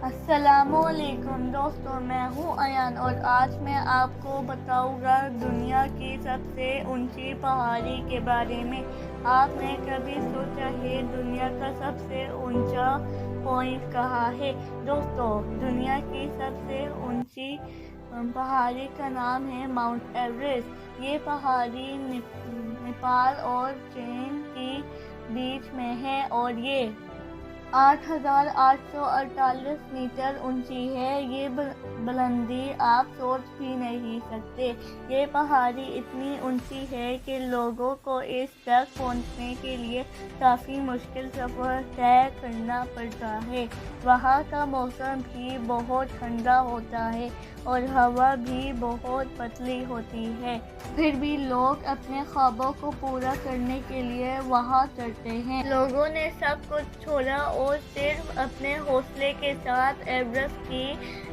अस्सलामुअलैकुम दोस्तों, मैं हूँ अयान और आज मैं आपको बताऊँगा दुनिया की सबसे ऊंची पहाड़ी के बारे में। आपने कभी सोचा है दुनिया का सबसे ऊंचा पॉइंट कहाँ है? दोस्तों, दुनिया की सबसे ऊंची पहाड़ी का नाम है माउंट एवरेस्ट। ये पहाड़ी नेपाल और चीन के बीच में है और ये 8,848 मीटर ऊंची है। ये बुलंदी आप सोच भी नहीं सकते। ये पहाड़ी इतनी ऊंची है कि लोगों को इस तक पहुंचने के लिए काफ़ी मुश्किल सफ़र तय करना पड़ता है। वहाँ का मौसम भी बहुत ठंडा होता है और हवा भी बहुत पतली होती है। फिर भी लोग अपने ख्वाबों को पूरा करने के लिए वहाँ चढ़ते हैं। लोगों ने सब कुछ छोड़ा और सिर्फ अपने हौसले के साथ एवरेस्ट की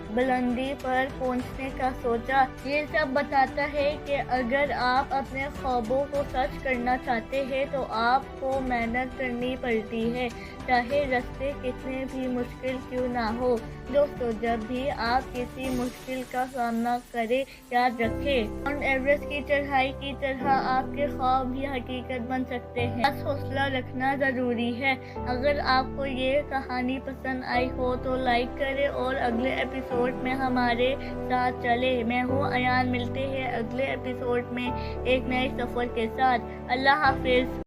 बुलंदी पर पहुंचने का सोचा। ये सब बताता है कि अगर आप अपने ख्वाबों को सच करना चाहते हैं तो आपको मेहनत करनी पड़ती है, चाहे रास्ते कितने भी मुश्किल क्यों ना हो। दोस्तों, जब भी आप किसी मुश्किल का सामना करें, याद रखें माउंट एवरेस्ट की चढ़ाई की तरह आपके ख्वाब भी हकीकत बन सकते हैं। बस हौसला रखना ज़रूरी है। अगर आपको ये कहानी पसंद आई हो तो लाइक करें और अगले एपिसोड में हमारे साथ चले। मैं हूँ अयान, मिलते हैं अगले एपिसोड में एक नए सफ़र के साथ। अल्लाह हाफिज़।